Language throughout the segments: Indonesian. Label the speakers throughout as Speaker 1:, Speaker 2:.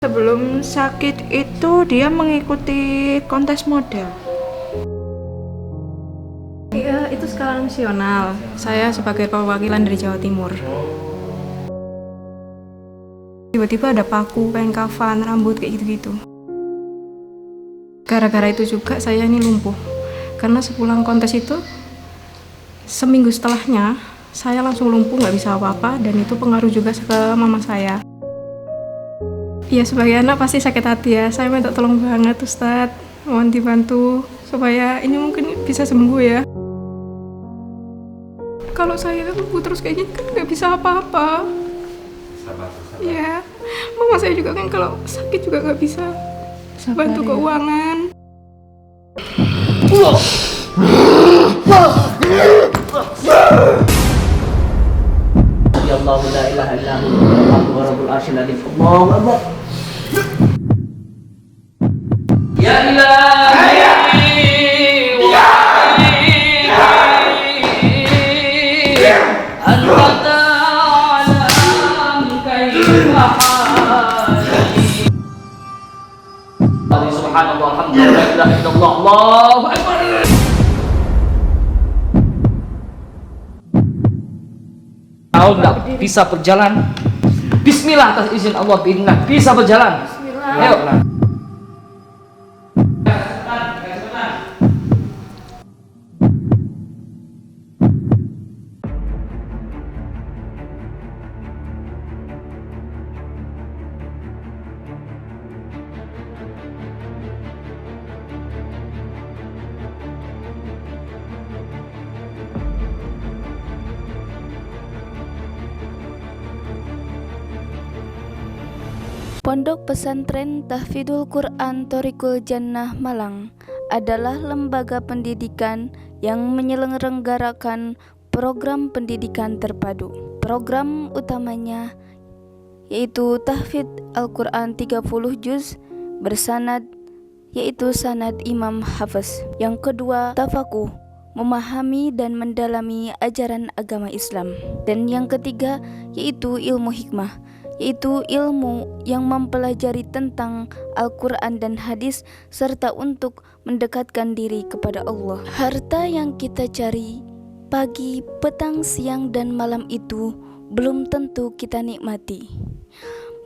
Speaker 1: Sebelum sakit itu dia mengikuti kontes model.
Speaker 2: Iya, itu skala nasional. Saya sebagai perwakilan dari Jawa Timur. Tiba-tiba ada paku, kain kafan, rambut kayak gitu-gitu. Gara-gara itu juga saya ini lumpuh. Karena sepulang kontes itu, seminggu setelahnya saya langsung lumpuh, nggak bisa apa-apa, dan itu pengaruh juga ke mama saya. Ya sebagai anak pasti sakit hati ya. Saya minta tolong banget Ustadz, mohon dibantu supaya ini mungkin bisa sembuh ya. Kalau saya lumpuh terus kayak gini kan nggak bisa apa-apa.
Speaker 3: Sabar.
Speaker 2: Ya, mama saya juga kan kalau sakit juga nggak bisa bantu keuangan.
Speaker 4: Ya Allah, la ilaha illa hu rabbul arsyil azim. Allahu akbar. Ya ilahi wa anta ta'lam kaifa hali. Subhanallah, alhamdulillah, la ilaha illallah, Allahu akbar. Kau nggak bisa berjalan. Bismillah, atas izin Allah, bisa berjalan. Bismillah. Ayo.
Speaker 5: Pondok Pesantren Tahfidzul Quran Thoriqul Jannah Malang adalah lembaga pendidikan yang menyelenggarakan program pendidikan terpadu. Program utamanya yaitu tahfidz Al-Quran 30 juz bersanad, yaitu sanad Imam Hafiz. Yang kedua, tafakuh, memahami dan mendalami ajaran agama Islam. Dan yang ketiga yaitu ilmu hikmah, yaitu ilmu yang mempelajari tentang Al-Quran dan hadis serta untuk mendekatkan diri kepada Allah. Harta yang kita cari pagi, petang, siang, dan malam itu belum tentu kita nikmati.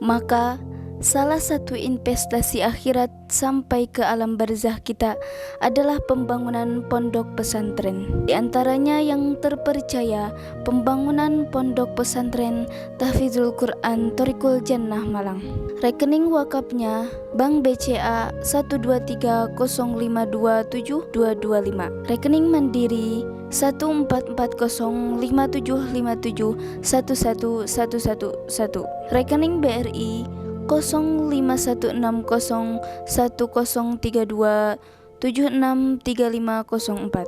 Speaker 5: Maka salah satu investasi akhirat sampai ke alam barzah kita adalah pembangunan pondok pesantren. Di antaranya yang terpercaya pembangunan pondok pesantren Tahfidzul Quran Thoriqul Jannah Malang. Rekening wakafnya Bank BCA 12305272225. Rekening Mandiri 1405757111111. Rekening BRI 0516010032763504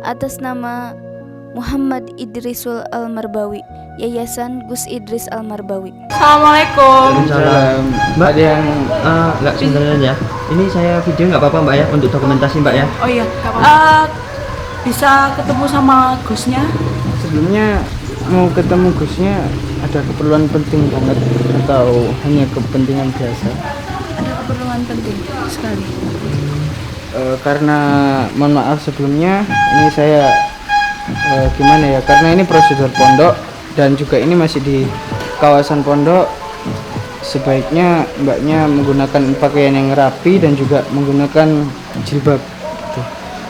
Speaker 5: atas nama Muhammad Idrisul Al-Marbawi, Yayasan Gus Idris Al-Marbawi.
Speaker 1: Assalamualaikum.
Speaker 6: Salam. Mbak, ada yang nggak sebenarnya. Ini saya video nggak apa-apa Mbak ya, untuk dokumentasi Mbak ya.
Speaker 1: Oh iya, bisa ketemu sama Gusnya?
Speaker 7: Sebelumnya mau ketemu Gusnya ada keperluan penting banget atau hanya kepentingan biasa?
Speaker 1: Ada keperluan penting sekali.
Speaker 7: Karena mohon maaf sebelumnya ini saya gimana ya, karena ini prosedur pondok dan juga ini masih di kawasan pondok, sebaiknya mbaknya menggunakan pakaian yang rapi dan juga menggunakan jilbab gitu.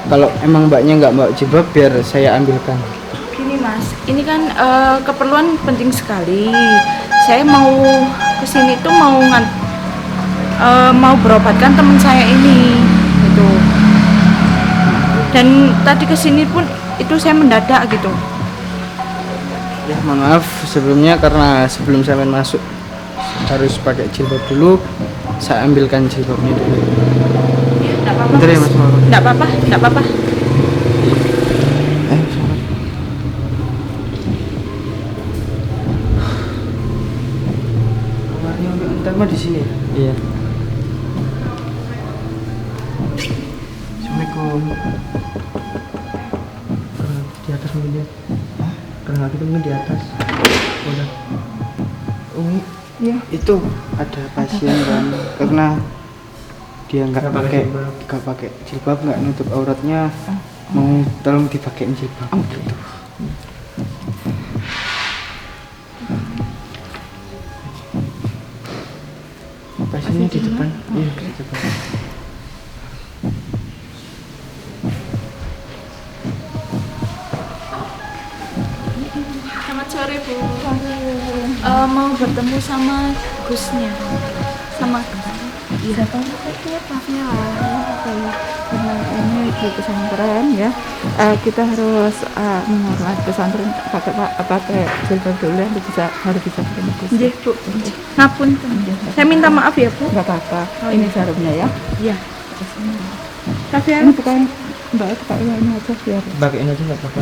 Speaker 7: Kalau emang mbaknya nggak bawa jilbab biar saya ambilkan.
Speaker 1: Gini Mas, ini kan keperluan penting sekali. Saya mau kesini tuh mau berobatkan teman saya ini gitu. Dan tadi kesini pun itu saya mendadak gitu.
Speaker 7: Ya mohon maaf sebelumnya, karena sebelum saya masuk harus pakai jilbab dulu, saya ambilkan jilbabnya dulu.
Speaker 1: Enggak apa-apa.
Speaker 7: Bentar ya Mas.
Speaker 1: Enggak apa-apa.
Speaker 7: Ntar mah di sini.
Speaker 6: Iya.
Speaker 7: Assalamualaikum.
Speaker 6: Di atas mungkin ya. Karena kita mungkin di atas. Udah.
Speaker 7: Umi,
Speaker 1: Iya.
Speaker 7: Itu ada pasien kan karena dia nggak pakai jilbab, nggak nutup auratnya, mau tolong dipakein jilbab. Gitu. Pasiennya di depan. Iya, di depan.
Speaker 1: Selamat sore Bu. Mau bertemu sama Gusnya. Sama iya. Karena ini di pesantren ya, kita harus menghormati pesantren, pakai jilbab dulu ya, harus bisa bertemu Gus. Nggih Bu. Ngapun. Saya minta maaf ya Bu. Enggak apa-apa. Ini sarungnya ya. Iya. Tapi ini bukan Mbak, pakai ini aja biar.
Speaker 6: Pakein aja nggak apa-apa.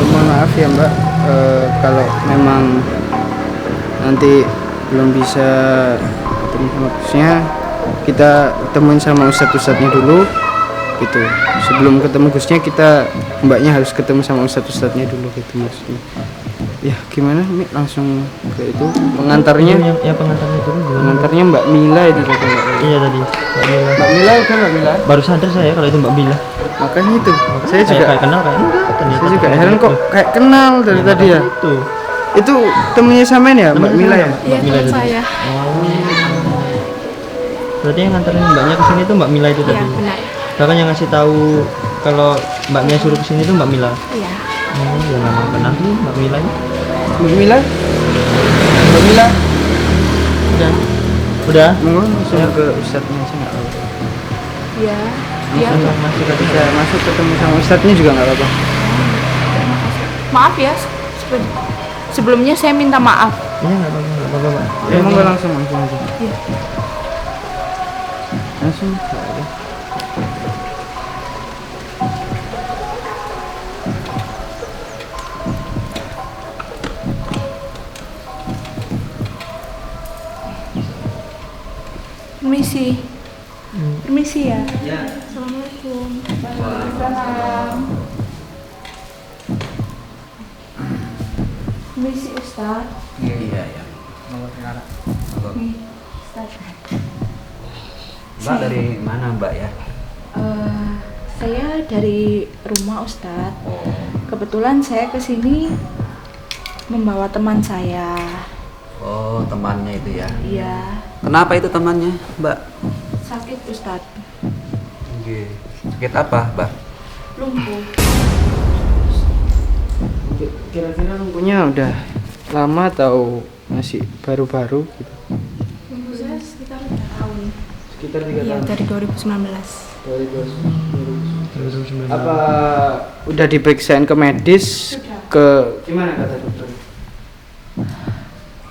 Speaker 7: Mohon maaf ya Mbak, kalau memang nanti belum bisa ketemu sama Gusnya, kita ketemuin sama ustadz-ustadznya dulu gitu. Sebelum ketemu Gusnya, Mbaknya harus ketemu sama ustadz-ustadznya dulu gitu maksudnya. Ya gimana Mi, langsung ke itu pengantarnya.
Speaker 6: Yang pengantarnya dulu gimana?
Speaker 7: Pengantarnya Mbak Mila itu kata Mbak.
Speaker 6: Iya tadi Mbak Mila.
Speaker 7: Mbak Mila udah Mbak Mila.
Speaker 6: Baru sadar saya kalau itu Mbak Mila.
Speaker 7: Makanya itu. Saya juga
Speaker 6: kayak kenal kayak enggak ternyata.
Speaker 7: Saya juga heran kok kayak kenal dari tadi ya. Itu temennya samain ya Mbak Mila ya?
Speaker 2: Iya,
Speaker 6: Mila
Speaker 2: teman
Speaker 6: tadi.
Speaker 2: saya.
Speaker 6: Berarti yang nganterin Mbaknya ke sini tuh Mbak Mila itu
Speaker 2: Iya,
Speaker 6: tadi.
Speaker 2: benar.
Speaker 6: Bahkan yang ngasih tahu kalau Mbaknya suruh ke sini tuh Mbak Mila.
Speaker 2: Iya.
Speaker 6: Oh, ya memang kenal tuh Mbak Mila.
Speaker 7: Mbak Mila? Mbak Mila?
Speaker 6: Udah. Udah.
Speaker 7: Monggo langsung ke ustadznya aja nggak apa-apa.
Speaker 2: Iya. Iya.
Speaker 7: Langsung masuk aja, bisa masuk ketemu sama ustadznya juga nggak apa-apa.
Speaker 1: Maaf ya, sebelumnya saya minta maaf.
Speaker 6: Iya nggak apa-apa Mbak.
Speaker 7: Ya monggo langsung aja.
Speaker 1: Iya.
Speaker 7: Langsung nggak ada.
Speaker 1: Permisi. Permisi ya. Assalamualaikum. Waalaikumsalam. Permisi Ustaz.
Speaker 3: Iya, ya.
Speaker 1: Nih, Ustaz.
Speaker 3: Mbak dari mana Mbak ya?
Speaker 1: Saya dari rumah Ustaz. Kebetulan saya kesini membawa teman saya.
Speaker 3: Oh, temannya itu ya.
Speaker 1: Iya,
Speaker 3: Kenapa itu temannya, Mbak?
Speaker 1: sakit Ustaz.
Speaker 3: Sakit apa, Mbak?
Speaker 1: Lumpuh.
Speaker 7: Kira-kira lumpuhnya udah lama atau masih baru-baru gitu?
Speaker 2: Lumpuh saya sekitar 3 tahun.
Speaker 7: Sekitar 3
Speaker 2: Iya,
Speaker 7: tahun.
Speaker 2: dari 2019.
Speaker 7: Dari 2019. Apa udah diperiksain ke medis? Ke gimana kata dokter?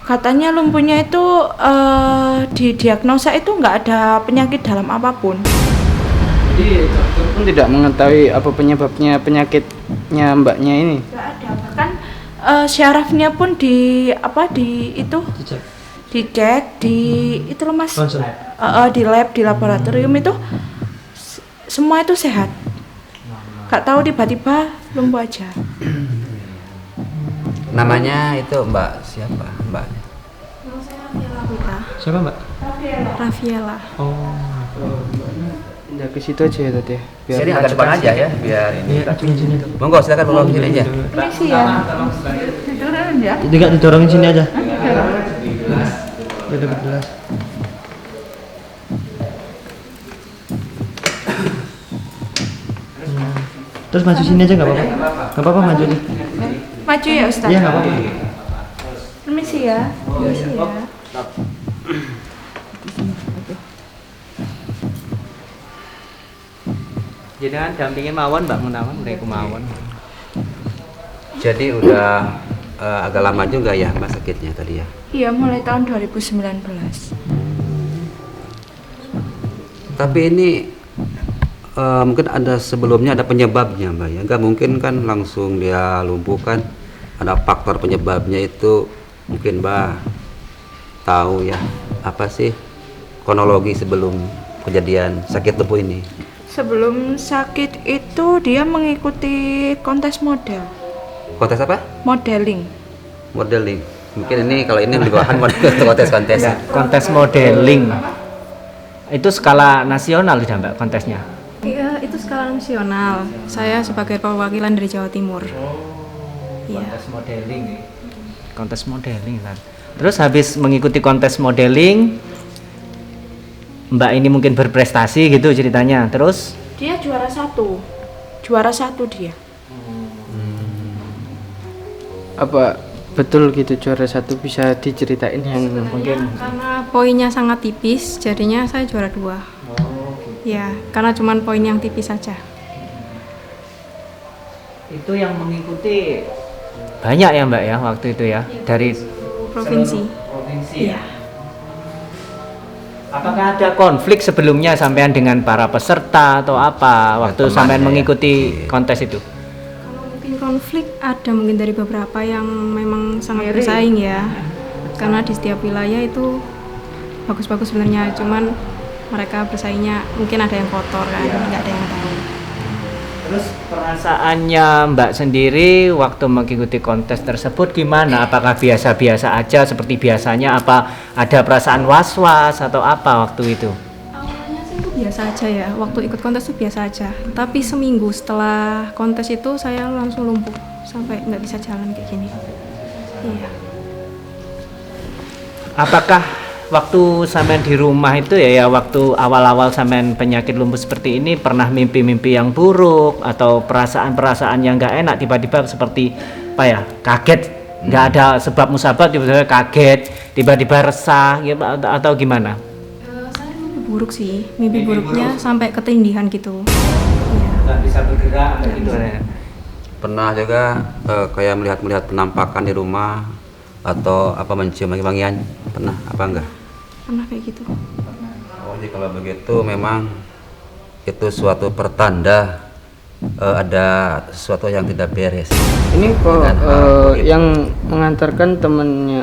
Speaker 1: Katanya lumpuhnya itu didiagnosa itu nggak ada penyakit dalam apapun.
Speaker 7: Jadi dokter pun tidak mengetahui apa penyebabnya penyakitnya mbaknya ini.
Speaker 1: Nggak ada, bahkan syarafnya pun di itu
Speaker 6: Dicek.
Speaker 1: dicek di itu loh Mas.
Speaker 6: Ronsen.
Speaker 1: Di lab, di laboratorium itu semua itu sehat. Gak tahu tiba-tiba lumpuh aja.
Speaker 3: Namanya itu Mbak siapa, Mbaknya?
Speaker 2: Nama saya Rafiela Huta.
Speaker 6: Siapa Mbak?
Speaker 2: Rafiela.
Speaker 6: Oh.
Speaker 7: Pindah ke situ aja ya tadi ya. Biar
Speaker 3: Sini agak depan aja ya, biar ini.
Speaker 6: Iya, cuma sini.
Speaker 3: Monggo silakan bawa ke sini aja.
Speaker 1: Permisi ya. Tiduran ya.
Speaker 6: Tidak didorongin sini aja. Udah dapat gelas. Terus maju sini aja nggak apa-apa. Nggak apa-apa maju aja.
Speaker 1: Maju ya Ustaz.
Speaker 6: Iya nggak apa-apa.
Speaker 1: Permisi ya. Permisi ya.
Speaker 6: Jangan dampingin mawon Mbak Munawan dari mawon.
Speaker 3: Jadi udah agak lama juga ya Mbak sakitnya tadi ya?
Speaker 1: Iya, mulai tahun 2019.
Speaker 3: Tapi ini mungkin ada sebelumnya ada penyebabnya Mbak ya? Nggak mungkin kan langsung dia lumpuh kan? Ada faktor penyebabnya itu mungkin Mbak tahu ya apa sih kronologi sebelum kejadian sakit lumpuh ini?
Speaker 1: Sebelum sakit itu dia mengikuti kontes model,
Speaker 3: Kontes apa?
Speaker 1: modeling.
Speaker 3: Modeling. Mungkin ini kalau ini di bawahan kontes-kontes.
Speaker 4: Ya, kontes modeling. Itu skala nasional tidak Mbak kontesnya?
Speaker 2: Iya, itu skala nasional. Saya sebagai perwakilan dari Jawa Timur. Iya.
Speaker 4: Kontes modeling. Kontes modeling kan. Terus habis mengikuti kontes modeling, Mbak ini mungkin berprestasi gitu ceritanya. Terus
Speaker 1: Dia juara satu dia.
Speaker 7: Apa betul gitu juara 1, bisa diceritain yang mungkin?
Speaker 2: Karena poinnya sangat tipis, jadinya saya juara 2. Ya, karena cuman poin yang tipis saja.
Speaker 4: itu yang mengikuti banyak ya Mbak ya waktu itu ya dari
Speaker 2: Provinsi.
Speaker 4: provinsi
Speaker 2: Iya.
Speaker 4: ya. Apakah ada konflik sebelumnya sampean dengan para peserta atau apa waktu
Speaker 3: temannya
Speaker 4: sampean
Speaker 3: ya.
Speaker 4: mengikuti kontes itu?
Speaker 2: Kalau mungkin konflik ada mungkin dari beberapa yang memang sangat bersaing ya. Karena di setiap wilayah itu bagus-bagus sebenarnya, cuman mereka bersaingnya mungkin ada yang kotor kan, nggak ada yang tahu.
Speaker 4: Terus perasaannya Mbak sendiri waktu mengikuti kontes tersebut gimana? Apakah biasa-biasa aja seperti biasanya? Apa ada perasaan was-was atau apa waktu itu?
Speaker 2: Awalnya sih itu biasa aja ya, waktu ikut kontes itu biasa aja. Tapi seminggu setelah kontes itu saya langsung lumpuh sampai nggak bisa jalan kayak gini. Iya.
Speaker 4: Apakah waktu sampean di rumah itu ya waktu awal-awal sampean penyakit lumpuh seperti ini pernah mimpi-mimpi yang buruk atau perasaan-perasaan yang nggak enak tiba-tiba seperti apa ya kaget nggak ada sebab musabab tiba-tiba kaget tiba-tiba resah gitu, atau gimana?
Speaker 2: Saya mimpi buruk sih, mimpi buruknya sampai ketindihan gitu. Iya.
Speaker 4: Nggak bisa bergerak gitu ya.
Speaker 3: Pernah juga kayak melihat penampakan di rumah atau apa mencium wangi-wangian pernah apa enggak?
Speaker 2: Pernah kayak gitu.
Speaker 3: Oh, jadi kalau begitu memang itu suatu pertanda ada sesuatu yang tidak beres.
Speaker 7: Ini kok
Speaker 3: Dengan hal begitu.
Speaker 7: yang mengantarkan temennya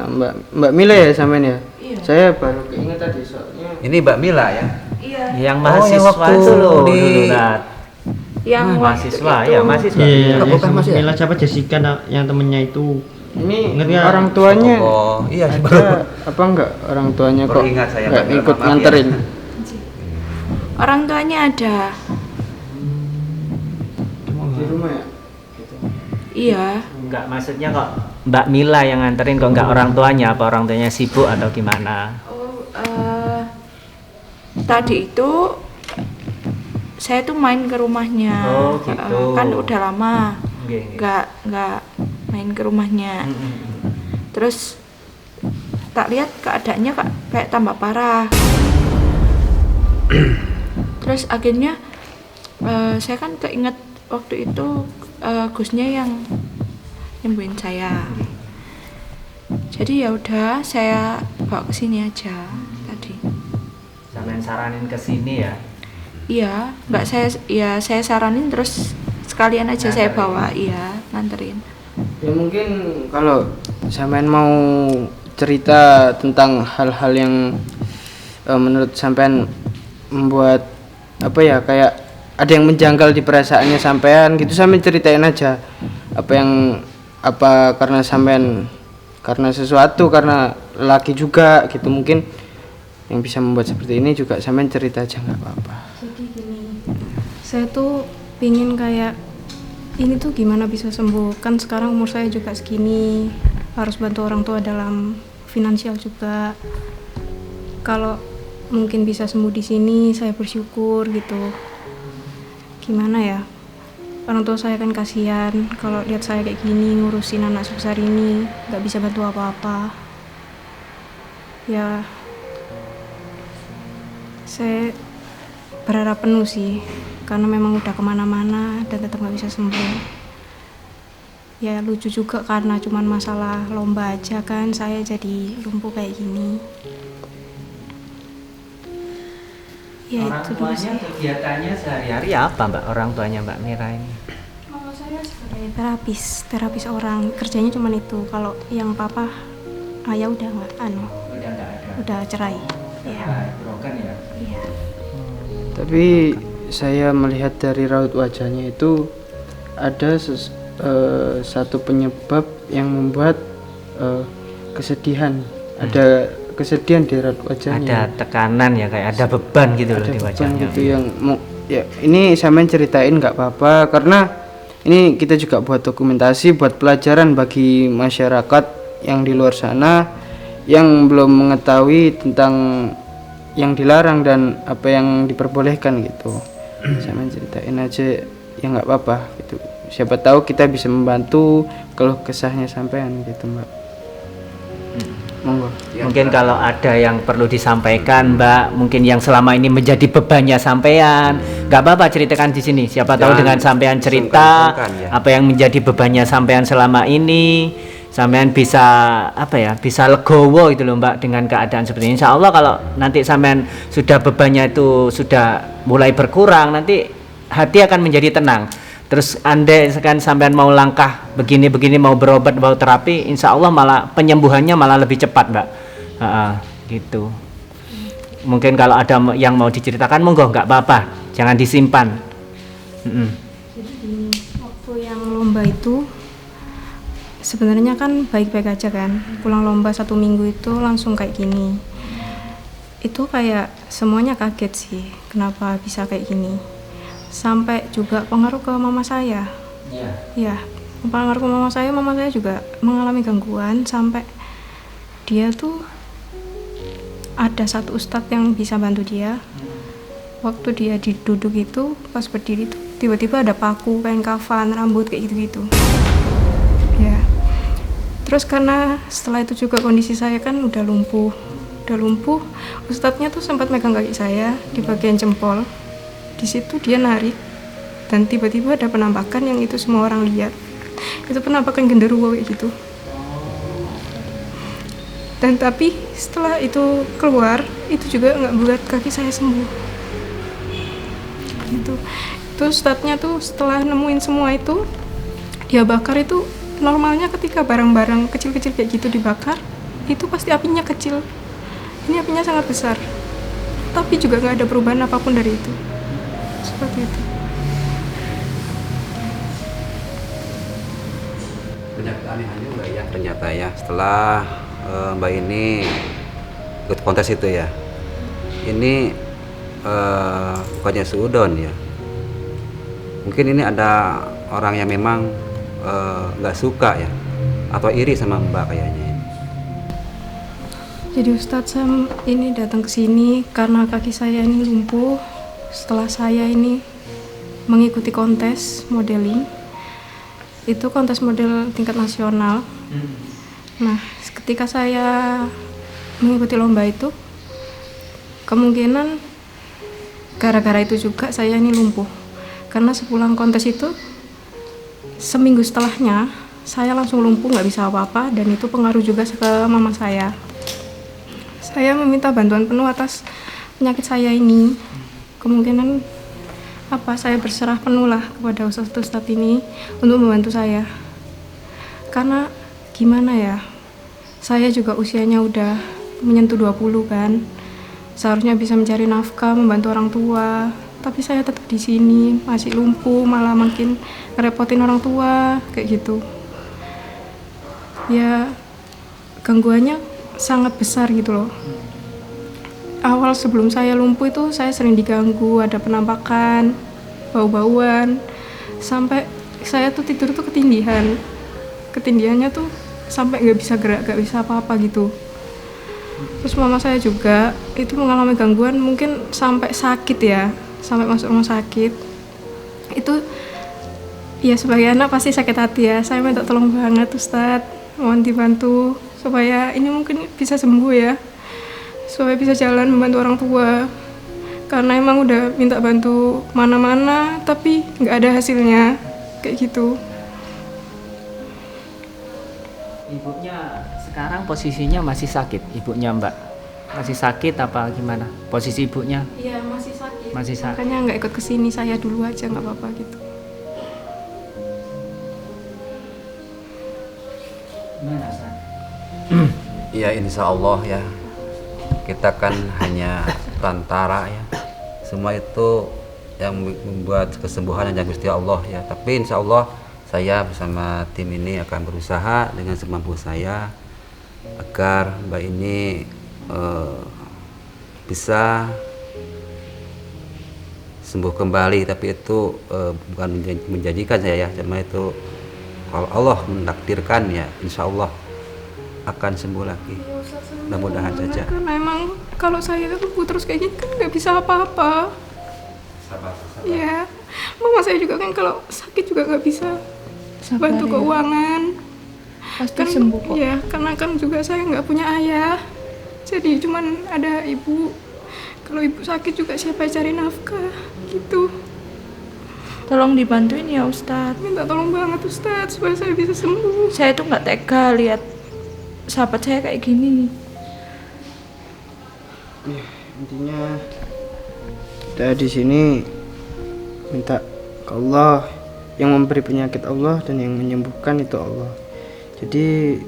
Speaker 7: Mbak Mila ya sampean ya? Iya. Saya baru keinget tadi soalnya.
Speaker 3: Ini Mbak Mila ya?
Speaker 4: Yang
Speaker 3: yang
Speaker 4: mahasiswa
Speaker 3: waktu
Speaker 4: itu loh
Speaker 3: di-
Speaker 4: dulu Nat.
Speaker 1: Yang waktu
Speaker 4: Mahasiswa
Speaker 1: itu
Speaker 4: ya mahasiswa.
Speaker 6: Iya,
Speaker 3: bukan Mas ya?
Speaker 6: Mila siapa Jessica yang temennya itu.
Speaker 7: Ini
Speaker 6: Ingat nggak?
Speaker 7: orang tuanya
Speaker 3: Oh, iya sih,
Speaker 7: ada apa enggak orang tuanya kok
Speaker 3: Baru ingat saya,
Speaker 7: nggak
Speaker 3: Mbak.
Speaker 7: ikut
Speaker 3: Maaf ya.
Speaker 7: nganterin?
Speaker 1: orang tuanya ada.
Speaker 7: Di rumah ya?
Speaker 1: Iya.
Speaker 4: Enggak maksudnya kok Mbak Mila yang nganterin kok enggak orang tuanya apa orang tuanya sibuk atau gimana?
Speaker 1: Oh, tadi itu saya tuh main ke rumahnya.
Speaker 4: Oh, gitu.
Speaker 1: Kan udah lama
Speaker 4: Nggih.
Speaker 1: nggak main ke rumahnya. Terus tak lihat keadaannya kayak tambah parah. Terus akhirnya saya kan keinget waktu itu Gusnya yang nyembuhin saya. Jadi ya udah saya bawa ke sini aja tadi.
Speaker 4: Sampean saranin ke sini ya.
Speaker 1: Iya, nggak saya saranin terus sekalian aja saya bawa, iya, nganterin.
Speaker 7: Ya mungkin kalau sampean mau cerita tentang hal-hal yang menurut sampean membuat apa ya kayak ada yang menjangkal di perasaannya sampean gitu, sampean ceritain aja apa karena sampean karena sesuatu karena laki juga gitu mungkin yang bisa membuat seperti ini juga sampean cerita aja nggak apa-apa.
Speaker 2: Jadi gini, saya tuh pingin kayak ini tuh gimana bisa sembuh, kan sekarang umur saya juga segini, harus bantu orang tua dalam finansial juga. Kalau mungkin bisa sembuh di sini saya bersyukur gitu. Gimana ya, orang tua saya kan kasihan kalau lihat saya kayak gini ngurusin anak sebesar ini, nggak bisa bantu apa-apa ya. Saya berharap penuh sih, karena memang udah kemana-mana dan tetap nggak bisa sembuh. Ya lucu juga karena cuman masalah lomba aja kan saya jadi lumpuh kayak gini. Ya
Speaker 4: Orang
Speaker 2: itu dulu
Speaker 4: tuanya
Speaker 2: sih.
Speaker 4: kegiatannya sehari-hari apa Mbak, orang tuanya Mbak Mira ini?
Speaker 2: Kalau saya sebagai terapis orang, kerjanya cuman itu. Kalau yang papa, ayah udah nggak
Speaker 4: Udah nggak ada.
Speaker 2: udah cerai. Iya.
Speaker 4: Broken ya.
Speaker 2: Iya.
Speaker 7: Tapi saya melihat dari raut wajahnya itu ada satu penyebab yang membuat kesedihan. Ada kesedihan di raut wajahnya.
Speaker 4: Ada tekanan ya, kayak ada beban gitu loh
Speaker 7: Ada
Speaker 4: di
Speaker 7: beban
Speaker 4: wajahnya.
Speaker 7: gitu yang ya ini sampean ceritain nggak apa-apa karena ini kita juga buat dokumentasi, buat pelajaran bagi masyarakat yang di luar sana yang belum mengetahui tentang yang dilarang dan apa yang diperbolehkan gitu. Sampean ceritain aja ya nggak apa-apa gitu. Siapa tahu kita bisa membantu keluh kesahnya sampean gitu, Mbak. Monggo.
Speaker 4: Mungkin kalau ada yang perlu disampaikan Mbak, mungkin yang selama ini menjadi bebannya sampean, nggak apa-apa ceritakan di sini. Siapa tahu
Speaker 3: Jangan
Speaker 4: dengan sampean cerita
Speaker 3: sungkan-sungkan, ya.
Speaker 4: apa yang menjadi bebannya sampean selama ini, sampean bisa apa ya, bisa legowo gitu loh Mbak dengan keadaan seperti ini. Insya Allah kalau nanti sampean sudah bebannya itu sudah mulai berkurang, nanti hati akan menjadi tenang. Terus andai kan sampean mau langkah begini-begini, mau berobat, mau terapi, insya Allah malah penyembuhannya malah lebih cepat Mbak. Gitu. Mungkin kalau ada yang mau diceritakan, monggo, nggak apa-apa, jangan disimpan.
Speaker 2: Jadi gini, waktu yang lomba itu sebenarnya kan baik-baik aja kan. Pulang lomba 1 minggu itu langsung kayak gini. Itu kayak semuanya kaget sih, kenapa bisa kayak gini. Sampai juga pengaruh ke mama saya. Ya, pengaruh ke mama saya juga mengalami gangguan sampai dia tuh ada satu ustadz yang bisa bantu dia. Waktu dia duduk itu, pas berdiri tuh tiba-tiba ada paku, kain kafan, rambut kayak gitu-gitu. Ya. Terus karena setelah itu juga kondisi saya kan udah lumpuh, ustadznya tuh sempat megang kaki saya di bagian jempol. Di situ dia narik dan tiba-tiba ada penampakan yang itu semua orang lihat. Itu penampakan genderuwo kayak gitu. Dan tapi setelah itu keluar, itu juga nggak buat kaki saya sembuh. Gitu. Itu ustadznya tuh setelah nemuin semua itu, dia bakar itu normalnya ketika barang-barang kecil-kecil kayak gitu dibakar, itu pasti apinya kecil. Ini apinya sangat besar. Tapi juga nggak ada perubahan apapun dari itu. Seperti itu.
Speaker 3: Banyak keanehannya Mbak ya ternyata ya setelah Mbak ini ikut kontes itu ya. Ini bukannya seudon ya. Mungkin ini ada orang yang memang nggak suka ya atau iri sama Mbak kayaknya.
Speaker 2: Jadi Ustadz Sam ini datang ke sini karena kaki saya ini lumpuh. Setelah saya ini mengikuti kontes modeling, itu kontes model tingkat nasional. Nah, ketika saya mengikuti lomba itu, kemungkinan gara-gara itu juga saya ini lumpuh. Karena sepulang kontes itu, seminggu setelahnya saya langsung lumpuh, nggak bisa apa-apa, dan itu pengaruh juga ke mama saya. Saya meminta bantuan penuh atas penyakit saya ini. Kemungkinan saya berserah penuh lah kepada ustadz ini untuk membantu saya. Karena gimana ya, saya juga usianya udah menyentuh 20 kan. Seharusnya bisa mencari nafkah, membantu orang tua. Tapi saya tetap di sini, masih lumpuh, malah makin ngerepotin orang tua, kayak gitu. Ya, gangguannya sangat besar gitu loh. Awal sebelum saya lumpuh itu saya sering diganggu, ada penampakan, bau-bauan, sampai saya tuh tidur tuh ketindihan. Ketindihannya tuh sampai nggak bisa gerak, nggak bisa apa-apa gitu. Terus mama saya juga itu mengalami gangguan, mungkin sampai sakit ya, sampai masuk rumah sakit. Itu ya sebagai anak pasti sakit hati ya. Saya minta tolong banget Ustadz, mohon dibantu supaya ini mungkin bisa sembuh ya, supaya bisa jalan membantu orang tua. karena emang udah minta bantu mana-mana tapi nggak ada hasilnya kayak gitu.
Speaker 4: Ibunya sekarang posisinya masih sakit, ibunya Mbak? Masih sakit apa gimana? Posisi ibunya?
Speaker 2: Iya, masih sakit.
Speaker 4: Masih sakit.
Speaker 2: Makanya nggak ikut kesini, saya dulu aja nggak apa-apa gitu.
Speaker 4: Gimana, Ustaz?
Speaker 3: Ya insya Allah ya, kita kan hanya perantara ya. Semua itu yang membuat kesembuhan hanya Gusti Allah ya. Tapi insya Allah saya bersama tim ini akan berusaha dengan semampu saya agar Mbak ini bisa sembuh kembali. Tapi itu bukan menjanjikan saya ya, cuma itu kalau Allah mentakdirkan ya insya Allah akan sembuh lagi, mudah-mudahan saja.
Speaker 2: Karena emang kalau saya tumbuh terus kayak gini kan nggak bisa apa-apa.
Speaker 3: Sabar.
Speaker 2: Ya, mama saya juga kan kalau sakit juga nggak bisa
Speaker 1: Sabar
Speaker 2: bantu
Speaker 1: ya.
Speaker 2: keuangan.
Speaker 1: Pasti
Speaker 2: Kan
Speaker 1: sembuh kok.
Speaker 2: ya, karena kan juga saya nggak punya ayah, jadi cuman ada ibu. Kalau ibu sakit juga siapa yang cari nafkah gitu.
Speaker 1: Tolong dibantuin ya Ustadz.
Speaker 2: Minta tolong banget Ustadz supaya saya bisa sembuh.
Speaker 1: Saya tuh nggak tega lihat sahabat saya kayak gini.
Speaker 7: Ya, intinya kita di sini minta ke Allah, yang memberi penyakit Allah dan yang menyembuhkan itu Allah. Jadi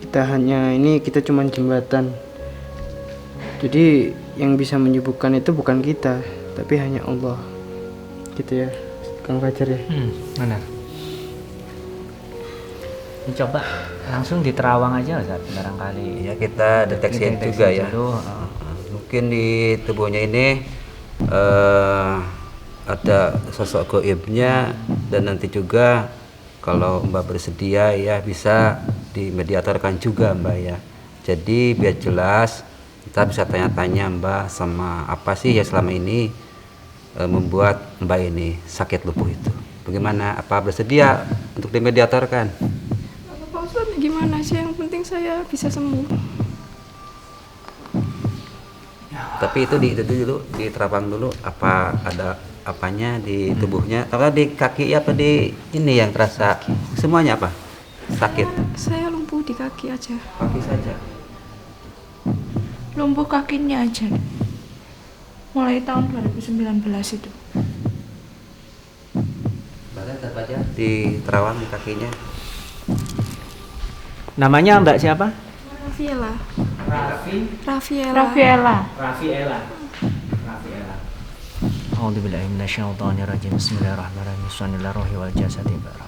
Speaker 7: kita cuma jembatan. Jadi yang bisa menyembuhkan itu bukan kita, tapi hanya Allah. Gitu ya, Kang Fajar ya.
Speaker 4: Benar. Coba langsung di Terawang aja Ustaz, barangkali.
Speaker 3: Ya kita deteksi juga ya.
Speaker 4: dulu.
Speaker 3: Mungkin di tubuhnya ini ada sosok gaibnya, dan nanti juga kalau Mbak bersedia ya bisa dimediatorkan juga Mbak ya. Jadi biar jelas kita bisa tanya-tanya Mbak sama apa sih ya selama ini membuat Mbak ini sakit lumpuh itu. Bagaimana? Apa bersedia untuk dimediatorkan?
Speaker 2: Pak Ustadz gimana sih, yang penting saya bisa sembuh.
Speaker 3: Tapi itu dulu di Terawang dulu, apa ada apanya di tubuhnya? Atau di kaki apa di ini yang terasa semuanya apa? Sakit?
Speaker 2: Saya lumpuh di kaki aja.
Speaker 3: Kaki saja.
Speaker 1: Lumpuh kakinya aja. Mulai tahun 2019 itu.
Speaker 3: Bahkan tetap aja di Terawang di kakinya.
Speaker 4: Namanya Mbak siapa?
Speaker 2: Rafiela.
Speaker 1: Rafiela.
Speaker 4: Rafiela. A'udzubillahi minasyaitonirrajim. Bismillahirrahmanirrahim. Bismillahir ruhi wal jasadi Rafiela.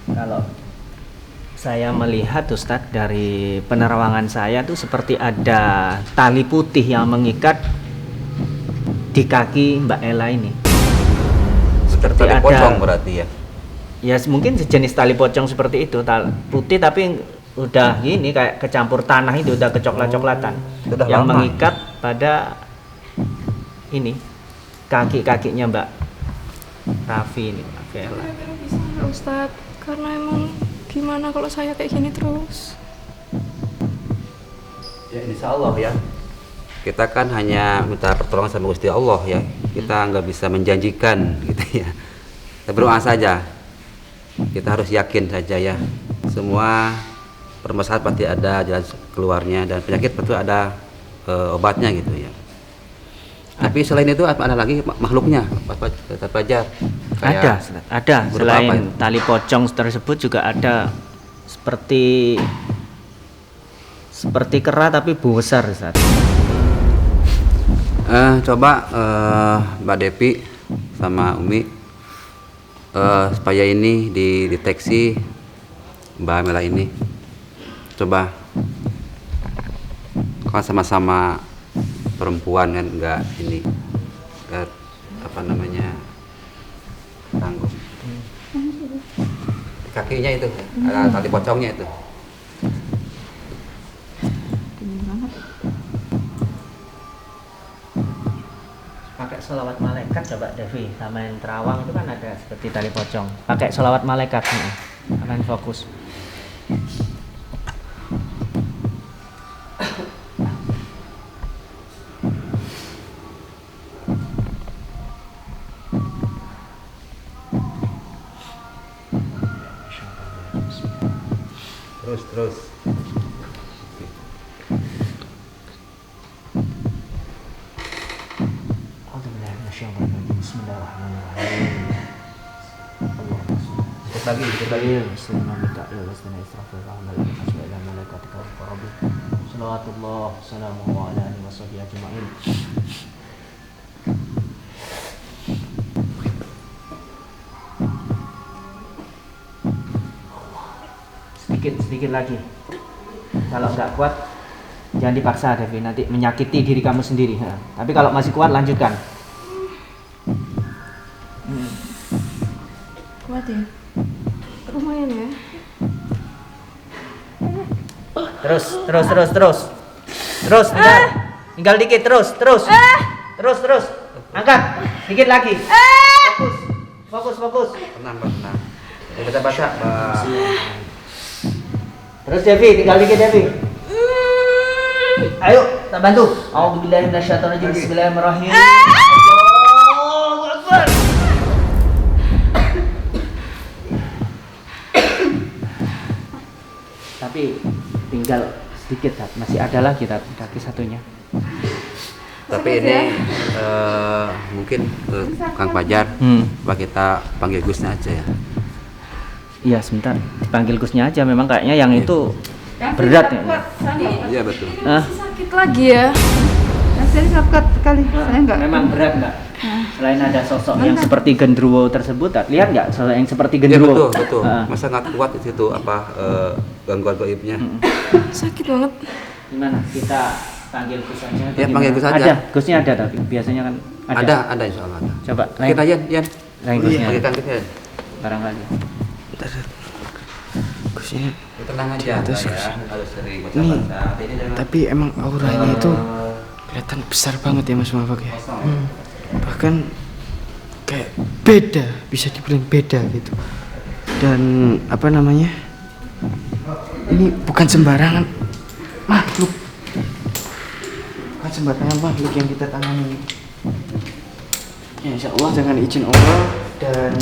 Speaker 4: Kalau saya melihat Ustadz dari penerawangan saya tuh seperti ada tali putih yang mengikat di kaki Mbak Ella ini.
Speaker 3: Seperti
Speaker 4: ada-
Speaker 3: pocong berarti ya.
Speaker 4: Ya mungkin sejenis tali pocong seperti itu, tali putih tapi udah gini kayak kecampur tanah, itu udah kecoklat-coklatan,
Speaker 3: Sudah
Speaker 4: yang
Speaker 3: lama.
Speaker 4: mengikat pada ini kaki-kakinya Mbak Raffi ini, Mbak Ella.
Speaker 2: Kira-kira bisa nggak Ustadz? Karena emang gimana kalau saya kayak gini terus?
Speaker 3: Ya insya Allah ya. Kita kan hanya minta pertolongan sama Gusti Allah ya. Kita nggak bisa menjanjikan gitu ya. Kita berdoa saja. Kita harus yakin saja ya. Semua permasalahan pasti ada jalan keluarnya, dan penyakit tentu ada obatnya gitu ya. Tapi selain itu ada lagi makhluknya, Pak Fajar?
Speaker 4: Ada, Ustadz. Ada.
Speaker 3: berupa apa
Speaker 4: Selain
Speaker 3: itu?
Speaker 4: tali pocong tersebut juga ada seperti kera tapi besar, Ustadz.
Speaker 3: Coba Mbak Depi sama Umi supaya ini dideteksi Mbak Mela ini. Coba kan sama-sama perempuan kan, enggak ini apa namanya tanggung. kakinya itu, ada tali pocongnya itu.
Speaker 1: Dingin banget.
Speaker 4: Pakai sholawat malaikat coba Devi, sama yang terawang itu kan ada seperti tali pocong. Pakai sholawat malaikat, akan fokus.
Speaker 3: Terus.
Speaker 4: Bismillahirrahmanirrahim.
Speaker 3: Dikit lagi.
Speaker 4: Salawatullah, salamuhu ala alihi wa sahbihi ajma'in. Sedikit lagi. Kalau nggak kuat, jangan dipaksa Devi, nanti menyakiti diri kamu sendiri. Tapi kalau masih kuat, lanjutkan.
Speaker 1: Kuat ya?
Speaker 2: Lumayan ya.
Speaker 4: Terus, tinggal dikit, terus. Angkat, dikit lagi. Fokus.
Speaker 3: Tenang. Baca.
Speaker 4: Terus Devi, tinggal dikit Devi. Ayo, tak bantu. A'udzubillahi minasyaitonirrajim. Bismillahirrahmanirrahim. Allahu Akbar. Tapi tinggal sedikit, masih ada lagi kaki satunya.
Speaker 3: Tapi ini mungkin Kang Fajar, apa kita panggil Gusnya aja ya?
Speaker 4: Iya, sebentar. Dipanggil Gusnya aja, memang kayaknya yang itu berat ya.
Speaker 3: Iya betul.
Speaker 2: Sakit lagi ya.
Speaker 1: Saya sakit kali. Saya enggak.
Speaker 4: Memang berat nggak? Selain ada sosok yang seperti genderuwo tersebut, lihat nggak sosok yang seperti
Speaker 3: Iya
Speaker 4: genderuwo?
Speaker 3: betul. Masa nggak kuat di situ gangguan gaibnya?
Speaker 2: Sakit banget.
Speaker 4: Gimana? Kita panggil Gus aja? atau
Speaker 3: Ya, panggil
Speaker 4: gimana?
Speaker 3: Gus aja.
Speaker 4: Ada, Gusnya ada tapi biasanya kan ada.
Speaker 3: Ada insya Allah ada.
Speaker 4: Coba,
Speaker 3: Kita Yan.
Speaker 4: lain Gusnya.
Speaker 3: Panggilkan Gusnya.
Speaker 4: Barangkali.
Speaker 7: Gusnya
Speaker 3: Tenang aja.
Speaker 7: atas,
Speaker 3: ya.
Speaker 7: Gus.
Speaker 3: Harus sering
Speaker 7: Ini,
Speaker 3: baca-baca. Ini jangan-
Speaker 7: tapi emang auranya itu kelihatan besar banget ya Mas Mafak ya. Bahkan kayak beda, bisa dibilang beda gitu. Dan apa namanya, ini bukan sembarangan makhluk, bukan sembarangan makhluk yang kita tangani. Ya insya Allah dengan izin Allah, dan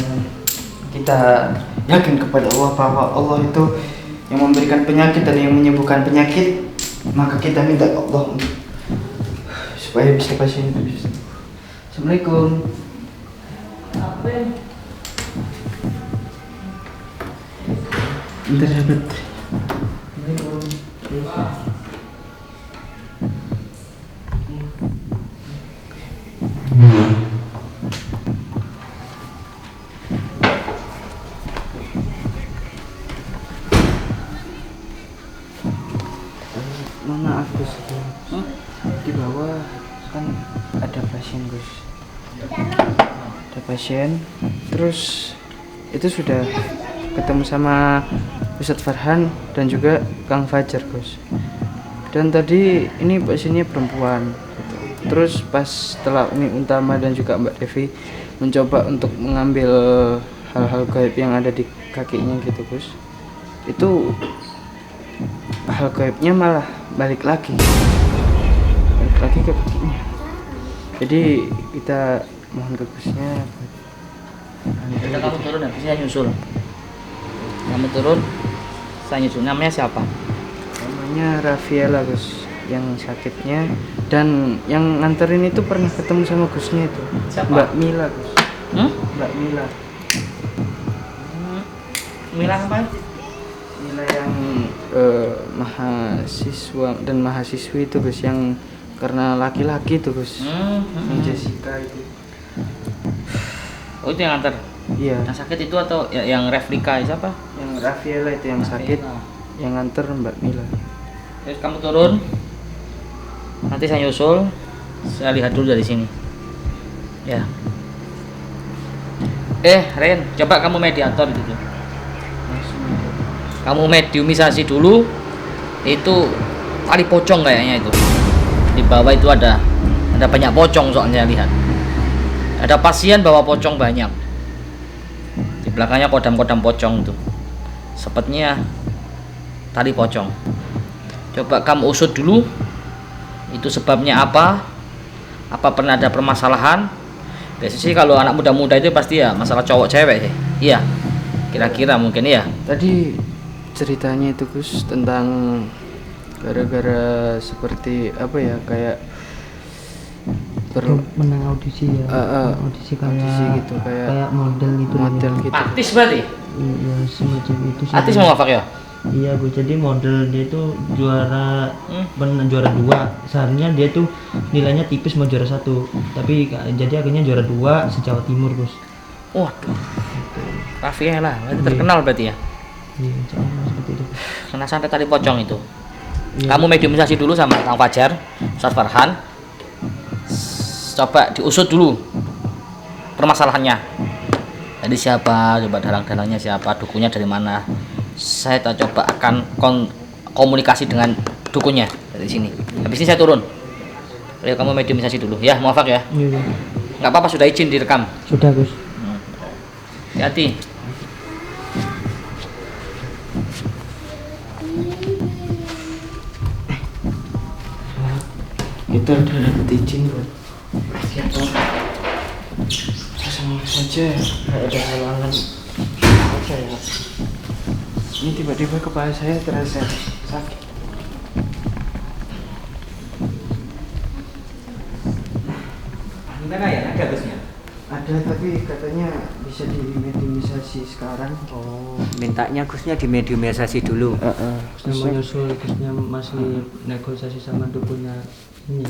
Speaker 7: kita yakin kepada Allah bahwa Allah itu yang memberikan penyakit dan yang menyembuhkan penyakit. Maka kita minta Allah untuk supaya bisa pasien itu bisa. Assalamualaikum. Bentar sahabat. Mohon maaf Gus, di bawah kan ada pasien Gus, ada pasien, terus itu sudah ketemu sama Ustadz Farhan dan juga Kang Fajar Gus. Dan tadi ini pasiennya perempuan gitu. Terus pas setelah Umi Untama dan juga Mbak Devi mencoba untuk mengambil hal-hal gaib yang ada di kakinya gitu Gus, itu hal gaibnya malah balik lagi ke kakinya. Jadi kita mohon ke Gusnya.
Speaker 8: Udah, kamu turun ya, saya nyusul. Kamu turun, saya nyusul. Namanya siapa?
Speaker 7: Namanya Rafiela Gus, yang sakitnya, dan yang nganterin itu pernah ketemu sama Gusnya itu.
Speaker 8: Siapa?
Speaker 7: Mbak Mila Gus. Mbak Mila.
Speaker 8: Mila apa?
Speaker 7: Mila yang mahasiswa dan mahasiswi itu Gus, yang karena laki-laki itu Gus. Yang Jessica itu.
Speaker 8: Oh, itu yang antar.
Speaker 7: Iya.
Speaker 8: Yang sakit itu atau yang replika siapa?
Speaker 7: Yang Rafiela itu yang sakit, yang nganter Mbak Mila.
Speaker 8: Terus kamu turun. Nanti saya nyusul. Saya lihat dulu dari sini. Ya. Ren, coba kamu mediator gitu tuh. kamu mediumisasi dulu. Itu tali pocong kayaknya itu. Di bawah itu ada banyak pocong soalnya lihat. Ada pasien bawa pocong banyak. Di belakangnya kodam-kodam pocong tuh. Sepertinya tali pocong. Coba kamu usut dulu. Itu sebabnya apa? Apa pernah ada permasalahan? Biasanya sih kalau anak muda-muda itu pasti ya masalah cowok cewek sih. Iya. Kira-kira mungkin ya.
Speaker 7: Tadi ceritanya itu Gus tentang gara-gara seperti apa ya, kayak
Speaker 6: menang audisi ya. Audisi
Speaker 7: gitu, kayak
Speaker 6: model gitu.
Speaker 7: gitu.
Speaker 8: Artis berarti?
Speaker 6: Iya, semacam itu sih.
Speaker 8: Artis mau ngafak ya?
Speaker 6: Iya Bu, jadi model dia itu juara juara 2. Seharusnya dia tuh nilainya tipis mau juara 1, tapi jadi akhirnya juara 2 se-Jawa Timur Gus.
Speaker 8: Waduh. Raffi lah, berarti terkenal berarti ya?
Speaker 6: Iya, insya Allah seperti itu.
Speaker 8: Kena sampai tali pocong itu.
Speaker 6: Iya.
Speaker 8: Kamu mediumisasi dulu sama Kang Fajar, Ustaz Farhan. Coba diusut dulu permasalahannya. Jadi siapa, coba dalang-dalangnya siapa, dukunnya dari mana. Saya coba akan komunikasi dengan dukunnya dari sini. Habis ini saya turun. Ayo kamu mediumisasi dulu ya, muafak ya.
Speaker 6: Iya.
Speaker 8: Nggak apa-apa, sudah izin direkam.
Speaker 6: Sudah Gus.
Speaker 8: Hati-hati.
Speaker 7: Kita udah dapet izin buat sama saja, nggak ada halangan apa ya. Ini tiba-tiba kepala saya terasa sakit.
Speaker 4: Gimana ya, ada Gusnya?
Speaker 7: Ada, tapi katanya bisa dimediumisasi sekarang.
Speaker 4: Oh, mintanya Gusnya dimediumisasi dulu.
Speaker 6: Gusnya menyusul, Gusnya masih negosiasi sama dukunnya ini.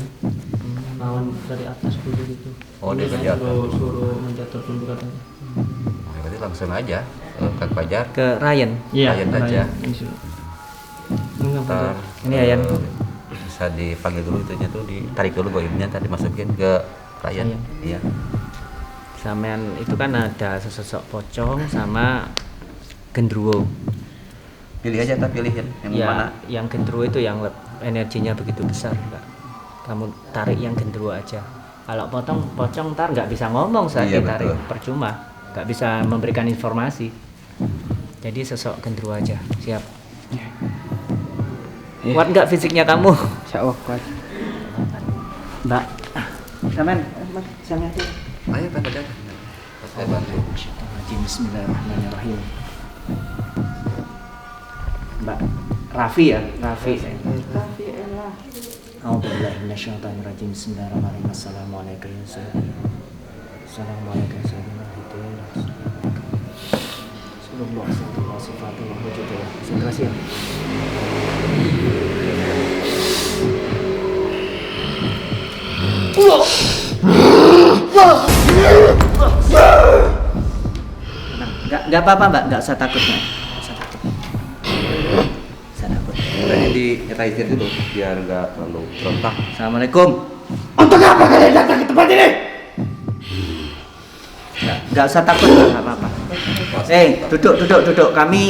Speaker 6: Lawan dari atas dulu gitu.
Speaker 3: Oh,
Speaker 6: ini
Speaker 3: dari
Speaker 6: kan
Speaker 3: atas.
Speaker 6: suruh mencatat dulu katanya.
Speaker 3: Berarti langsung aja Kang Fajar.
Speaker 4: Ke Ryan.
Speaker 6: Iya,
Speaker 3: Ryan saja.
Speaker 6: Ini nggak Fajar.
Speaker 4: Ini Ryan.
Speaker 3: Bisa dipanggil dulu itunya tuh, ditarik dulu goibnya, tadi masukin ke Ryan. Iya.
Speaker 4: Sampean itu kan ada sesosok pocong sama gendruwo.
Speaker 3: Pilih aja, tak pilihin yang
Speaker 4: Ya,
Speaker 3: mana.
Speaker 4: yang gendruwo itu yang energinya begitu besar, Mbak. Kamu tarik yang gendruwo aja. Kalau pocong ntar nggak bisa ngomong saat
Speaker 3: Iya,
Speaker 4: ditarik,
Speaker 3: betul.
Speaker 4: percuma, nggak bisa memberikan informasi. Jadi sosok gendruwo aja, siap. Kuat nggak fisiknya kamu?
Speaker 7: Insya Allah kuat.
Speaker 4: Mbak, sampean, sampean.
Speaker 3: Ayo Kang Fajar. Saya bantu.
Speaker 4: Bismillahirrahmanirrahim. Mbak Raffi ya, Raffi. A'udzubillahi minasyaitonirrajim. Bismillahirrahmanirrahim. Assalamualaikum warahmatullahi wabarakatuh. Assalamualaikum warahmatullahi wabarakatuh. Terima kasih ya. Nggak apa-apa Mbak, nggak usah takut Mbak. Nggak usah takut. Nggak usah takut.
Speaker 3: Ini dinyetaisin dulu biar nggak terlalu berontak.
Speaker 4: Assalamualaikum.
Speaker 7: Untuk apa kalian datang ke tempat ini?
Speaker 4: Nggak usah takut Mbak, nggak apa-apa. Duduk. Kami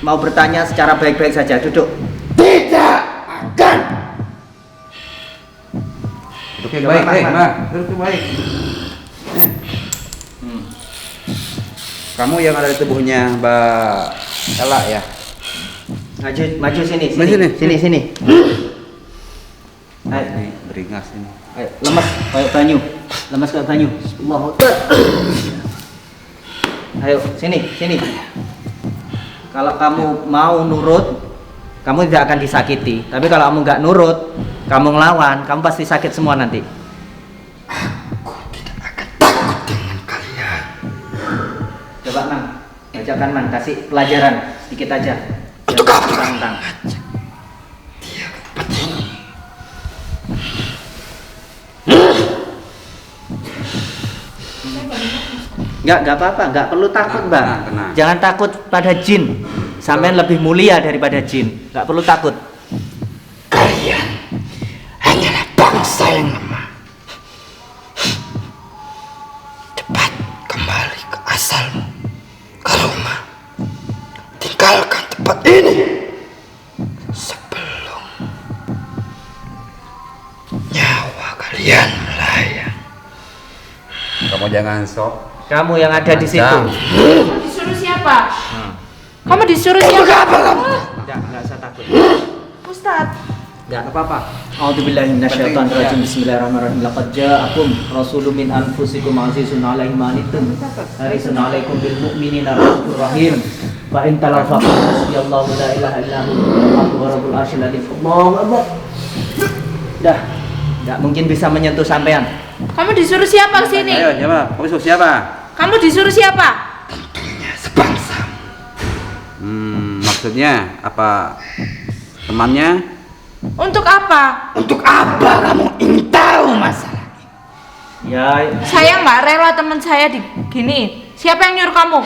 Speaker 4: mau bertanya secara baik-baik saja. Duduk.
Speaker 7: Tidak akan.
Speaker 3: Duduk yang baik, Mbak. Duduk yang baik. Kamu yang ada di tubuhnya Mbak Ella ya?
Speaker 4: Maju sini. Sini. Ayo.
Speaker 3: Ini beringas ini.
Speaker 4: Ayo, lemas kayak banyu. Allahu Akbar. Ayo, sini. Kalau kamu mau nurut, kamu tidak akan disakiti. Tapi kalau kamu nggak nurut, kamu ngelawan, kamu pasti sakit semua nanti.
Speaker 7: Aku tidak akan takut dengan kalian.
Speaker 4: Coba Mang, bacakan Mang, kasih pelajaran sedikit aja.
Speaker 7: Untuk apa?
Speaker 4: Tentang.
Speaker 7: Dia ke tempat ini.
Speaker 4: Nggak apa-apa, nggak perlu takut Mbak.
Speaker 3: Tenang.
Speaker 4: Jangan takut pada jin. Sampean lebih mulia daripada jin. Nggak perlu takut.
Speaker 7: Kalian hanyalah bangsa yang lemah. Cepat kembali ke asalmu, ke rumah. Tinggalkan tempat
Speaker 3: Kamu jangan sok.
Speaker 4: Kamu yang ada di situ.
Speaker 3: Macam.
Speaker 1: Disuruh siapa? Kamu disuruh siapa?
Speaker 4: Enggak usah takut.
Speaker 1: Ustadz.
Speaker 3: Enggak apa-apa.
Speaker 4: A'udzubillahi minasyaitonirrajim. Bismillahirrahmanirrahim. Laqad ja'akum rasulun min anfusikum azizun 'alaihi ma anittum harisun 'alaikum bil mu'minina raufur rahim. Fa in talafaqu hasbiyallahu la ilaha illa huwa rabbul arsyil azim. Allahu akbar. Dah. Enggak mungkin bisa menyentuh sampean.
Speaker 1: Kamu disuruh siapa ke sini?
Speaker 3: Ayo, siapa? Kamu suruh siapa?
Speaker 1: Kamu disuruh siapa?
Speaker 3: Maksudnya apa? Temannya?
Speaker 1: Untuk apa?
Speaker 4: Ya,
Speaker 1: Saya nggak rela teman saya digini. Siapa yang nyuruh kamu?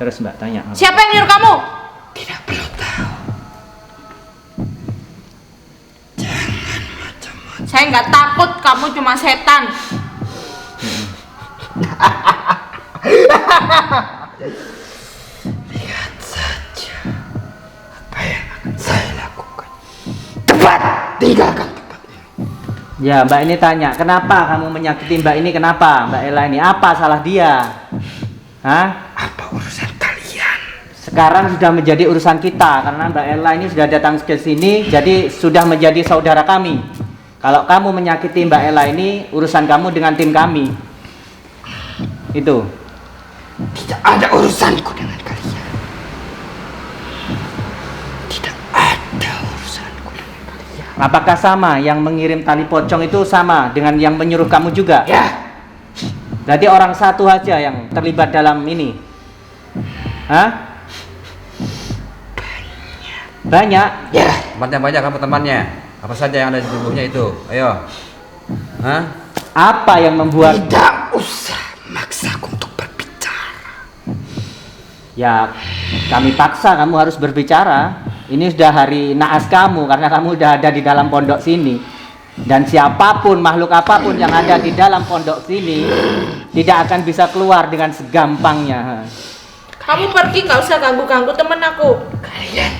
Speaker 4: terus Mbak tanya.
Speaker 1: Siapa yang nyuruh kamu? Saya nggak takut, kamu cuma setan.
Speaker 4: Ya, Mbak ini tanya, kenapa kamu menyakiti Mbak ini? Kenapa Mbak Ella ini? Apa salah dia? Hah?
Speaker 9: Apa urusan kalian?
Speaker 4: Sekarang sudah menjadi urusan kita karena Mbak Ella ini sudah datang ke sini, jadi sudah menjadi saudara kami. Kalau kamu menyakiti Mbak Ella ini, urusan kamu dengan tim kami. Itu.
Speaker 9: Tidak ada urusanku dengan kalian. Tidak ada urusanku dengan kalian.
Speaker 4: Apakah sama yang mengirim tali pocong itu sama dengan yang menyuruh kamu juga?
Speaker 9: Ya.
Speaker 4: Jadi orang satu aja yang terlibat dalam ini. Hah? Banyak.
Speaker 9: Ya.
Speaker 3: Temannya banyak, kamu temannya. Apa saja yang ada di tubuhnya itu? Ayo. Hah?
Speaker 4: Apa yang membuat?
Speaker 9: Tidak usah maksaku untuk berbicara.
Speaker 4: Ya, kami paksa kamu harus berbicara. Ini sudah hari naas kamu karena kamu sudah ada di dalam pondok sini. Dan siapapun, makhluk apapun yang ada di dalam pondok sini tidak akan bisa keluar dengan segampangnya.
Speaker 1: Kamu pergi, nggak usah ganggu-ganggu temen aku.
Speaker 9: Kalian,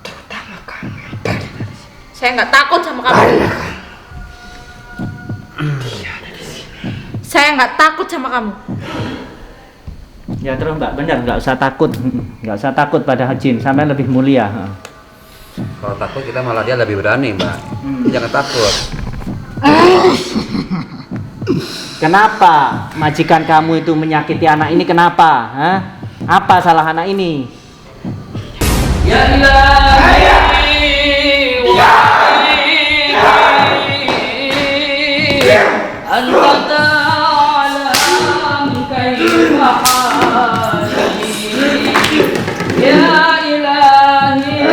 Speaker 9: terutama kamu yang pergi dari sini.
Speaker 1: Saya nggak takut sama kamu.
Speaker 9: Dia ada di sini.
Speaker 1: Saya nggak takut sama kamu.
Speaker 4: Ya terus Mbak, benar, nggak usah takut. Nggak usah takut pada jin, sampai lebih mulia.
Speaker 3: Kalau takut kita malah dia lebih berani, Mbak. Jangan takut.
Speaker 4: Kenapa majikan kamu itu menyakiti anak ini? Kenapa? Hah? Apa salah anak ini?
Speaker 8: Ya ilahi wa anta ta'lam kaifa hali. Ya ilahi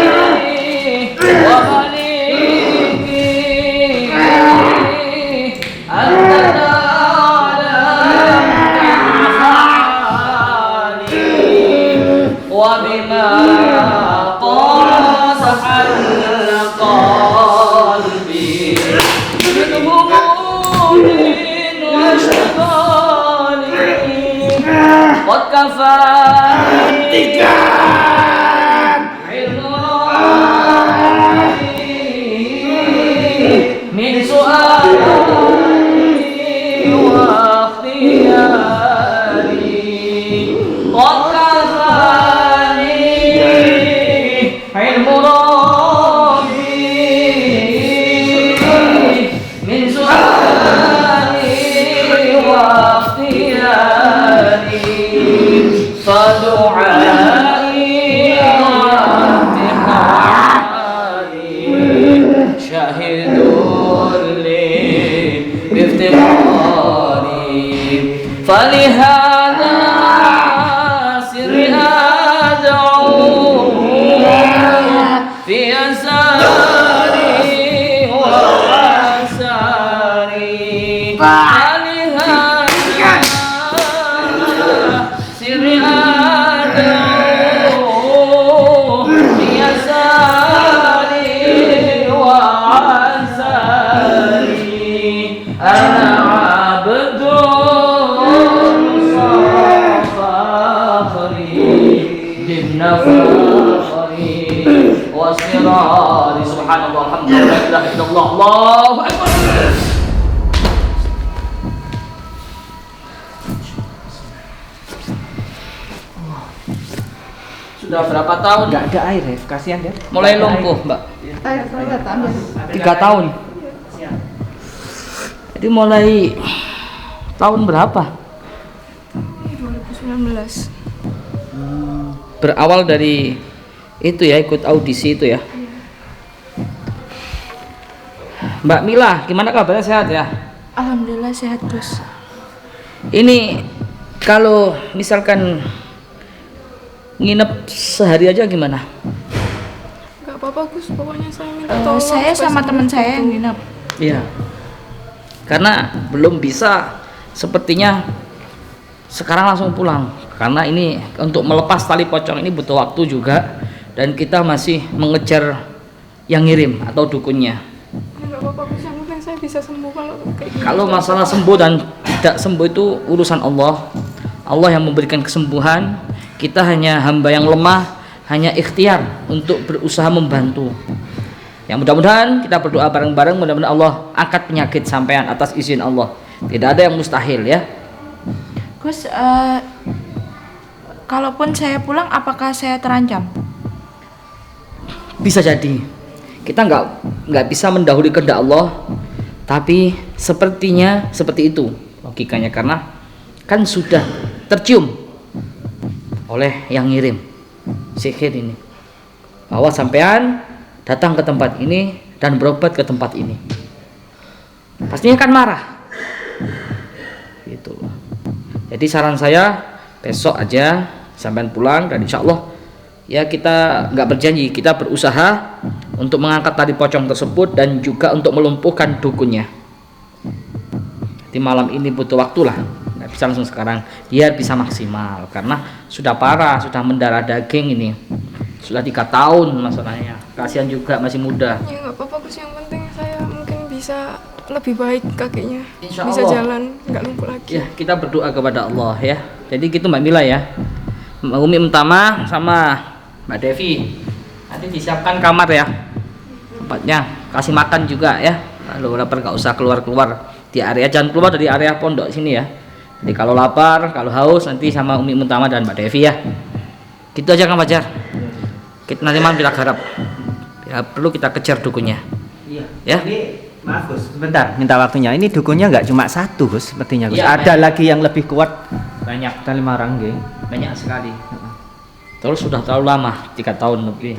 Speaker 8: wa maliki anta ta'lam kaifa hali wa bima قد كفاني من سؤالي واختياري قد كفاني علم ربي من سؤالي واختياري فدعائي وامتحاني شاهد لي بافتقاري فلهذا سر أدعو في أساري وأساري Subhanallah, alhamdulillah. ilaha illallah, Allahu akbar. Sudah berapa tahun?
Speaker 4: Nggak ada air ya, kasihan dia.
Speaker 8: Mulai lumpuh, Mbak.
Speaker 1: Saya tambah.
Speaker 8: 3 tahun. Jadi mulai tahun berapa?
Speaker 2: 2019.
Speaker 8: Berawal dari itu ya, ikut audisi itu ya. Mbak Mila, gimana kabarnya, sehat ya?
Speaker 2: Alhamdulillah sehat, Gus.
Speaker 8: Ini kalau misalkan nginep sehari aja gimana?
Speaker 2: Gak apa-apa, Gus. Pokoknya saya minta
Speaker 1: Oh,
Speaker 2: tolong.
Speaker 1: saya
Speaker 2: supaya
Speaker 1: sama
Speaker 2: sembuh
Speaker 1: teman saya yang
Speaker 2: gitu.
Speaker 1: nginep.
Speaker 8: Iya. Karena belum bisa, sepertinya sekarang langsung pulang. Karena ini untuk melepas tali pocong ini butuh waktu juga, dan kita masih mengejar yang ngirim atau dukunnya.
Speaker 2: Ya, gak apa-apa, Gus. Yang penting saya bisa sembuh kalau kayak gini.
Speaker 8: Kalau masalah sembuh dan tidak sembuh itu urusan Allah. Allah yang memberikan kesembuhan. Kita hanya hamba yang lemah, hanya ikhtiar untuk berusaha membantu. Ya, mudah-mudahan kita berdoa bareng-bareng, mudah-mudahan Allah angkat penyakit sampean atas izin Allah. Tidak ada yang mustahil ya.
Speaker 1: Gus, kalaupun saya pulang, apakah saya terancam?
Speaker 8: Bisa jadi. Kita nggak bisa mendahului kehendak Allah, tapi sepertinya seperti itu logikanya, karena kan sudah tercium oleh yang ngirim sihir ini bahwa sampean datang ke tempat ini dan berobat ke tempat ini, pastinya kan marah gitu. Jadi saran saya besok aja sampean pulang, dan insya Allah ya kita nggak berjanji, kita berusaha untuk mengangkat tali pocong tersebut dan juga untuk melumpuhkan dukunnya. Di malam ini butuh waktu lah, nggak bisa langsung sekarang, biar bisa maksimal, karena sudah parah, sudah mendarah daging ini, sudah 3 tahun masalahnya. Kasihan juga, masih muda.
Speaker 2: Ya nggak apa-apa, Gus. Yang penting saya mungkin bisa lebih baik kakinya,
Speaker 8: Insya
Speaker 2: bisa
Speaker 8: Allah.
Speaker 2: jalan, nggak lumpuh lagi.
Speaker 8: Ya, kita berdoa kepada Allah ya. Jadi gitu Mbak Mila ya, Mbak Umi Utama sama Mbak Devi, nanti disiapkan kamar ya, tempatnya, kasih makan juga ya. Kalau lapar nggak usah keluar-keluar di area, jangan keluar dari area pondok sini ya. Jadi kalau lapar, kalau haus, nanti sama Umi Utama dan Mbak Devi ya. Gitu aja Kang Fajar. Kita nanti malam kita garap. Ya, perlu kita kejar dukunnya.
Speaker 4: Iya.
Speaker 8: Ya.
Speaker 4: Ini maaf Gus, sebentar, minta waktunya. Ini dukunnya nggak cuma satu Gus, sepertinya Gus.
Speaker 8: Iya,
Speaker 4: Ada lagi yang lebih kuat.
Speaker 8: Banyak,
Speaker 4: Tali marang nggih.
Speaker 8: banyak sekali. Terus sudah terlalu lama, 3 tahun lebih.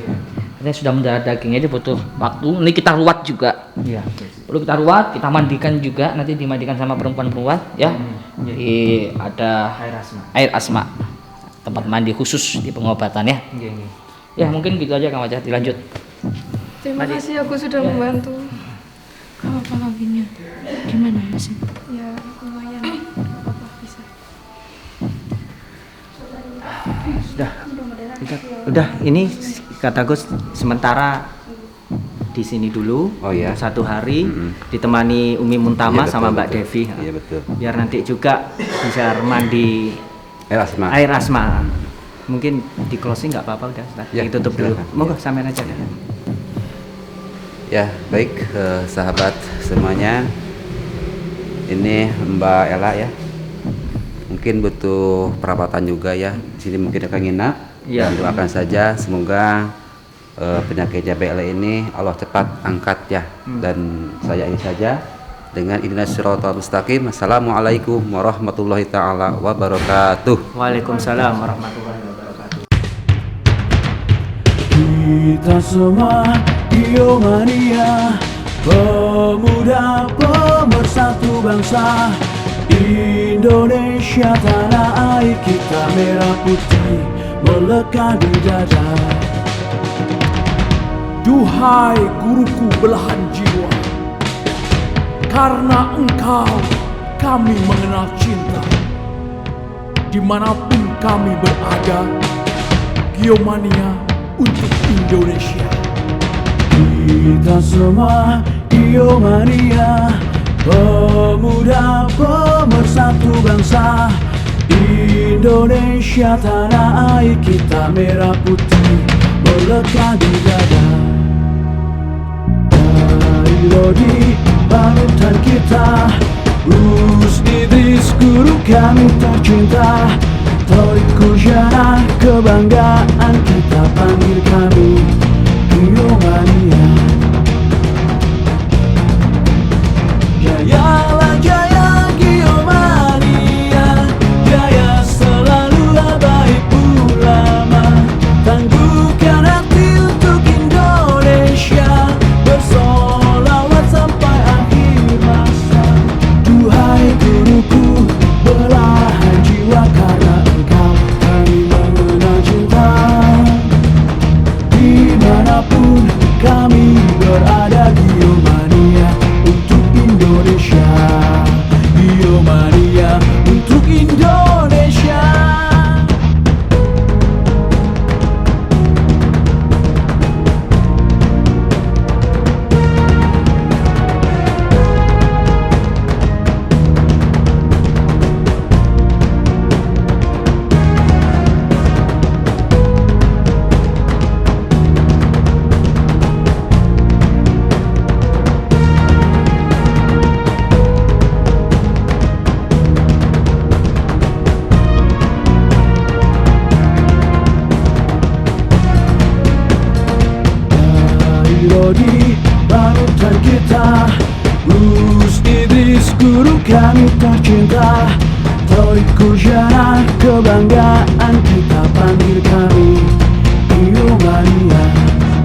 Speaker 8: Ini sudah mendarah dagingnya, jadi butuh waktu. Ini kita ruat juga.
Speaker 4: Iya.
Speaker 8: Perlu kita ruat, kita mandikan juga. Nanti dimandikan sama perempuan-perempuan ya. Jadi ada air asma, tempat mandi khusus di pengobatan ya.
Speaker 4: Nggih, nggih.
Speaker 8: Ya mungkin gitu aja Kang Wajah, dilanjut.
Speaker 2: Terima kasih, aku sudah membantu.
Speaker 1: Kalau kakinya gimana Mas?
Speaker 2: Ya lumayan, nggak apa-apa, bisa.
Speaker 4: Udah, ini kata Gus sementara di sini dulu.
Speaker 3: Oh ya.
Speaker 4: 1 hari
Speaker 3: Mm-mm.
Speaker 4: ditemani Umi Muntama
Speaker 3: Iya, betul,
Speaker 4: sama Mbak
Speaker 3: betul.
Speaker 4: Devi.
Speaker 3: Iya betul.
Speaker 4: Biar nanti juga bisa mandi
Speaker 3: Asma.
Speaker 4: air asma. Mungkin di closing nggak apa-apa udah, Ustaz.
Speaker 3: Ya,
Speaker 4: Ditutup dulu.
Speaker 3: silakan.
Speaker 4: Monggo sampean aja.
Speaker 3: Ya, baik sahabat semuanya. Ini Mbak Ella ya. Mungkin butuh perawatan juga ya. Di sini mungkin akan nginap.
Speaker 4: Iya.
Speaker 3: Dan doakan saja semoga penyakitnya Mbak Ella ini Allah cepat angkat ya. Dan saya ini saja dengan ihdinas siratal mustaqim. Assalamualaikum warahmatullahi taala wabarakatuh.
Speaker 4: Waalaikumsalam warahmatullahi wabarakatuh.
Speaker 10: Kita semua Biomania, pemuda pemersatu bangsa Indonesia, tanah air kita merah putih melekat di dada. Duhai guruku belahan jiwa, karena engkau kami mengenal cinta. Dimanapun kami berada, Biomania untuk Indonesia. Kita semua Biomania, pemuda pemersatu bangsa Indonesia, tanah air kita merah putih melekat di dada. Dari Lodi panutan kita, Gus Idris guru kami tercinta, Thoriku Jana kebanggaan kita panggil kami Giomania. Jayalah jaya Giomania, jaya selalu habaib ulama, tangguhkan hati untuk Indonesia, bersolawat sampai akhir masa. Duhai guruku, belahan jiwa karena engkau kami mengenal cinta. Dimanapun kami berada, Giomania untuk Indonesia, Giomania untuk Indonesia. Lodi panutan kita, Gus Idris guru kami tercinta, Thoriku Jana kebanggaan